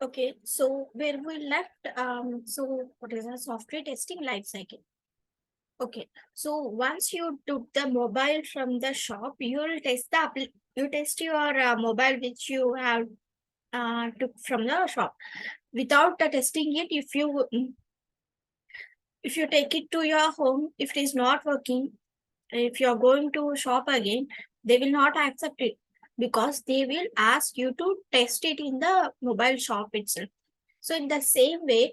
Okay, so where we left, so what is a software testing life cycle? Okay, so once you took the mobile from the shop, you test your mobile which you have took from the shop. Without testing it, if you take it to your home, if it is not working, if you are going to shop again, they will not accept it because they will ask you to test it in the mobile shop itself. So in the same way,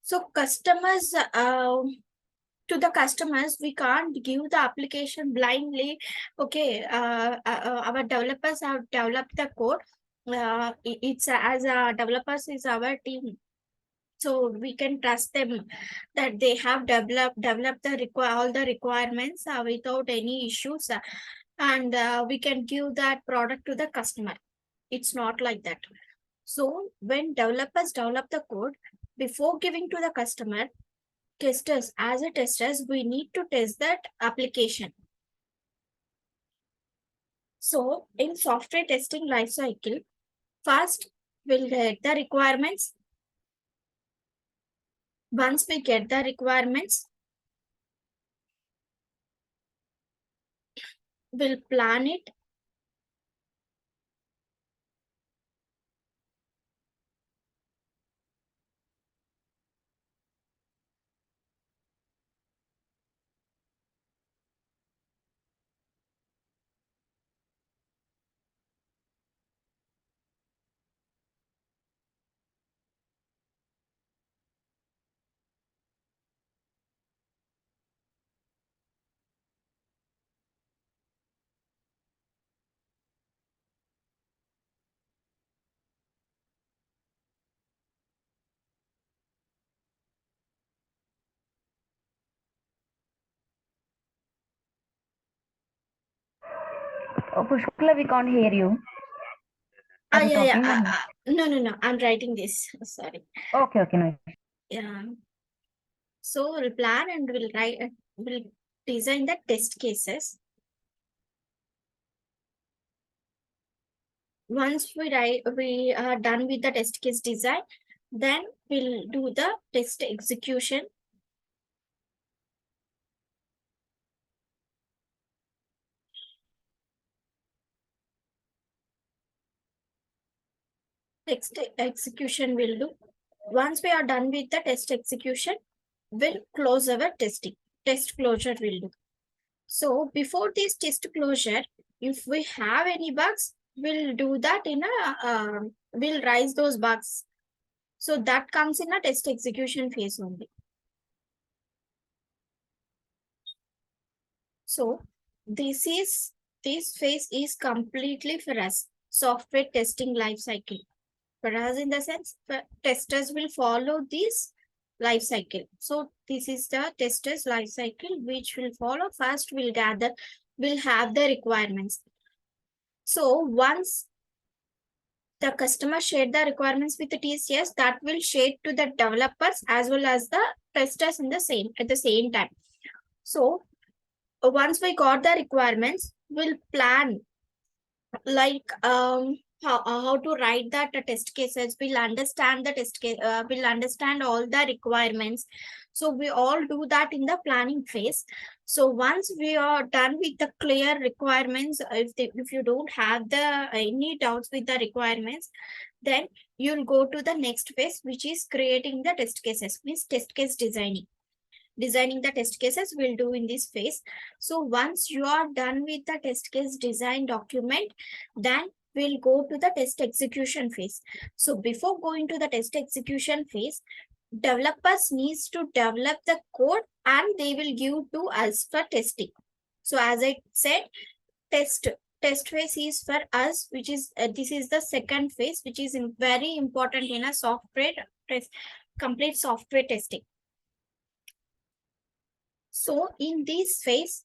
so to the customers, we can't give the application blindly. Okay, our developers have developed the code. It's as a developers is our team, so we can trust them that they have developed the all the requirements without any issues, and we can give that product to the customer. It's not like that. So when developers develop the code, before giving to the customer, testers as a testers we need to test that application. So in software testing life cycle, first we'll get the requirements. Once we get the requirements, we'll plan it. Pushkala, we can't hear you. Are you Yeah, yeah. talking? No. I'm writing this. Sorry. Okay, okay, no. Yeah. So we'll plan and we'll design the test cases. Once we are done with the test case design, then we'll do the test execution. Test execution will do. Once we are done with the test execution, we'll close our testing. Test closure will do. So before this test closure, if we have any bugs, we'll do that we'll raise those bugs. So that comes in a test execution phase only. So this is this phase is completely for us software testing life cycle. For us, in the sense, testers will follow this life cycle. So this is the testers life cycle which will follow. First, we'll have the requirements. So once the customer shared the requirements with the TCS, that will share to the developers as well as the testers in the same at the same time. So once we got the requirements, we'll plan like how to write that test cases. We'll understand the test case, we'll understand all the requirements. So we all do that in the planning phase. So once we are done with the clear requirements, if you don't have the any doubts with the requirements, then you'll go to the next phase, which is creating the test cases, means test case designing the test cases we'll do in this phase. So once you are done with the test case design document, then we'll go to the test execution phase. So before going to the test execution phase, developers needs to develop the code and they will give to us for testing. So as I said, test test phase is for us, which is this is the second phase, which is very important in a software test, complete software testing. So in this phase,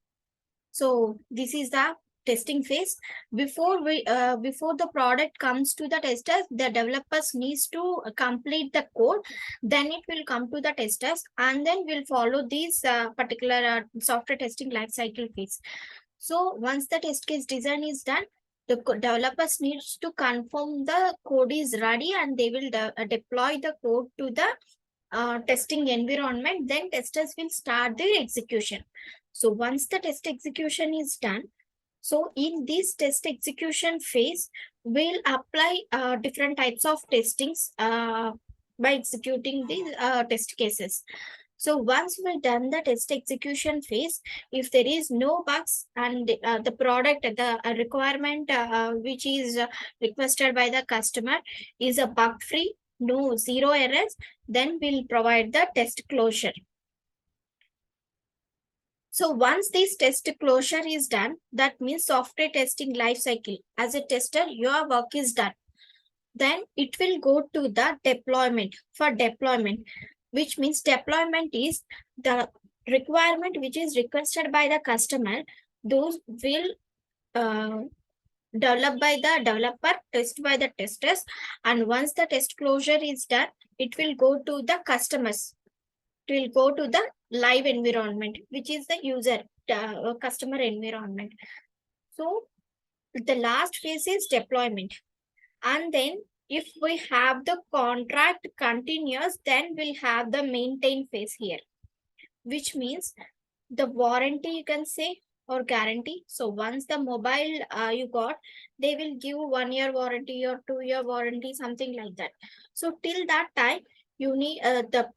so this is the testing phase. Before the product comes to the testers, the developers needs to complete the code. Then it will come to the testers, and then we'll follow these particular software testing life cycle phase. So once the test case design is done, The developers needs to confirm the code is ready, and they will deploy the code to the testing environment. Then testers will start their execution. So once the test execution is done, so in this test execution phase, we'll apply different types of testings by executing the test cases. So once we've done the test execution phase, if there is no bugs and the product, the requirement which is requested by the customer is a bug free, no zero errors, then we'll provide the test closure. So once this test closure is done, that means software testing life cycle. As a tester, your work is done. Then it will go to the deployment. For deployment, which means deployment is the requirement which is requested by the customer. Those will uh, develop by the developer, test by the testers, and once the test closure is done, it will go to the customers. It will go to the live environment, which is the user customer environment. So the last phase is deployment. And then if we have the contract continuous, then we'll have the maintain phase here, which means the warranty, you can say, or guarantee. So once the mobile you got, they will give 1 year warranty or 2 year warranty, something like that. So till that time, you need the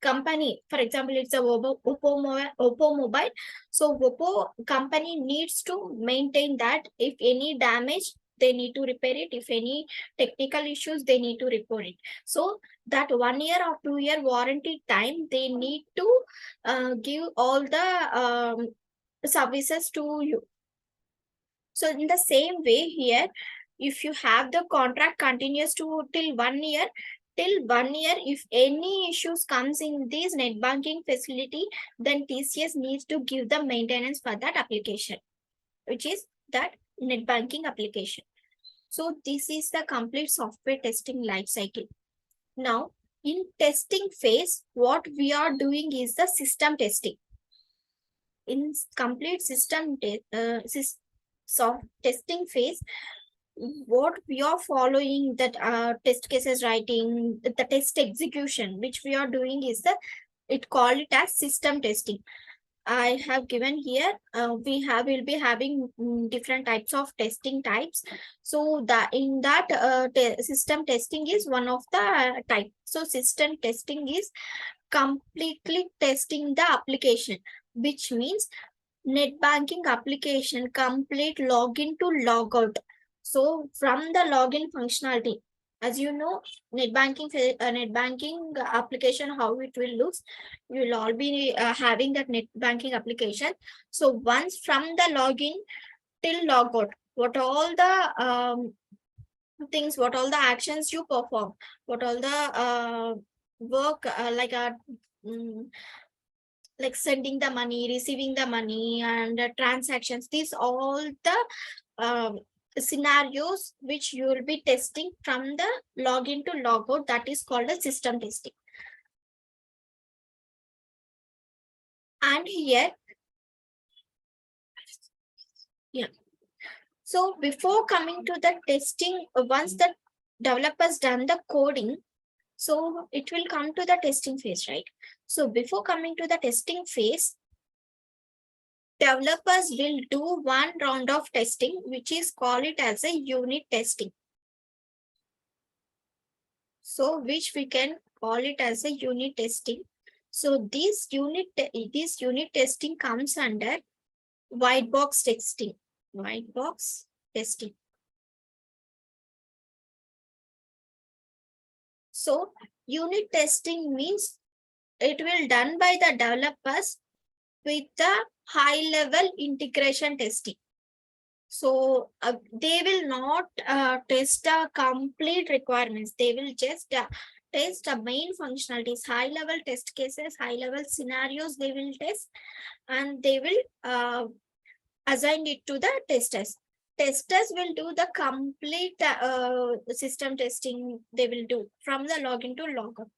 company, for example, it's a Oppo mobile. So Oppo company needs to maintain that. If any damage, they need to repair it. If any technical issues, they need to report it. So that 1 year or 2 year warranty time, they need to give all the services to you. So in the same way here, if you have the contract continues to till 1 year, if any issues comes in this net banking facility, then TCS needs to give the maintenance for that application, which is that net banking application. So this is the complete software testing life cycle. Now, in testing phase, what we are doing is the system testing. In complete system testing phase, what we are following, that test cases writing, the test execution, which we are doing is the, it call it as system testing. I have given here, will be having different types of testing types. So that in that system testing is one of the type. So system testing is completely testing the application, which means net banking application complete login to logout. So from the login functionality, as you know, net banking application, how it will look, you will all be having that net banking application. So once from the login till logout, what all the things, what all the actions you perform, what all the work like sending the money, receiving the money, and transactions, these all the um, scenarios which you will be testing from the login to logout, that is called a system testing. And here, yeah, so before coming to the testing, once the developers done the coding, so it will come to the testing phase, right? So before coming to the testing phase, developers will do one round of testing, which is call it as a unit testing. So which we can call it as a unit testing. So this unit testing comes under white box testing. White box testing. So unit testing means it will done by the developers with the high level integration testing. So they will not test the complete requirements. They will just test the main functionalities, high level test cases, high level scenarios they will test, and they will assign it to the testers. Testers will do the complete system testing. They will do from the login to logout.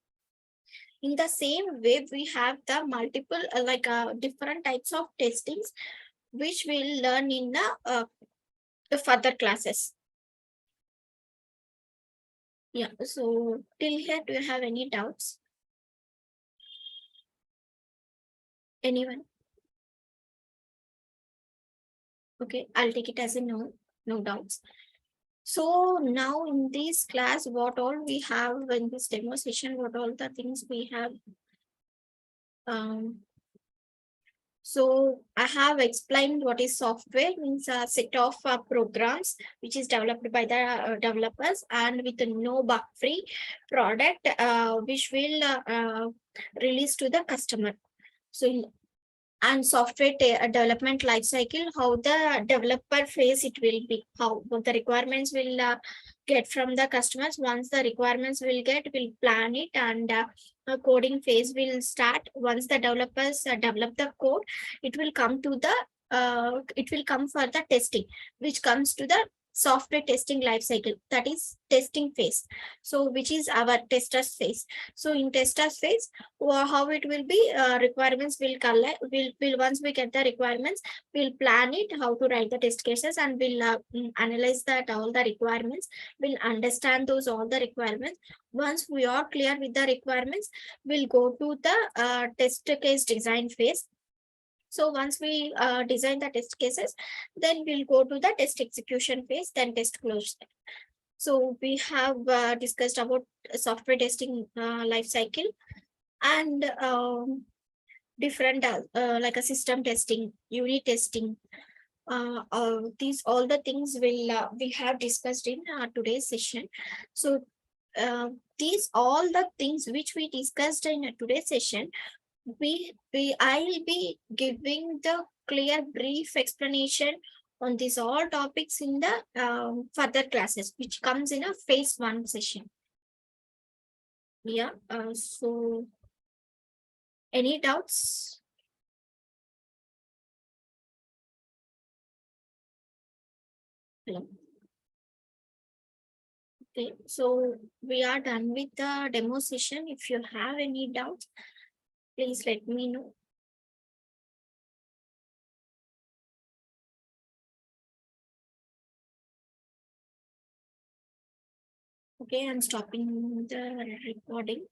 In the same way, we have the multiple different types of testings, which we'll learn in the the further classes. Yeah, so till here, do you have any doubts? Anyone? Okay, I'll take it as a no, no doubts. So now in this class, what all we have in this demo session, what all the things we have. Um, so I have explained what is software, means a set of programs which is developed by the developers and with a no bug free product which will release to the customer. So and software development life cycle, how the developer phase it will be, how the requirements will get from the customers. Once the requirements will get, will plan it, and coding phase will start. Once the developers develop the code, it will come to the it will come for the testing, which comes to the software testing life cycle, that is testing phase. So which is our testers phase. So in testers phase, how it will be, requirements will collect, will once we get the requirements, we'll plan it how to write the test cases, and we'll analyze that all the requirements, we'll understand those all the requirements. Once we are clear with the requirements, we'll go to the test case design phase. So once we design the test cases, then we'll go to the test execution phase, then test close. So we have discussed about software testing life cycle, and different like a system testing, unit testing. These all the things will we have discussed in today's session. So these all the things which we discussed in today's session, we I'll be giving the clear brief explanation on these all topics in the further classes, which comes in a phase one session. Yeah. So any doubts? Hello. Okay, so we are done with the demo session. If you have any doubts, please let me know. Okay, I'm stopping the recording.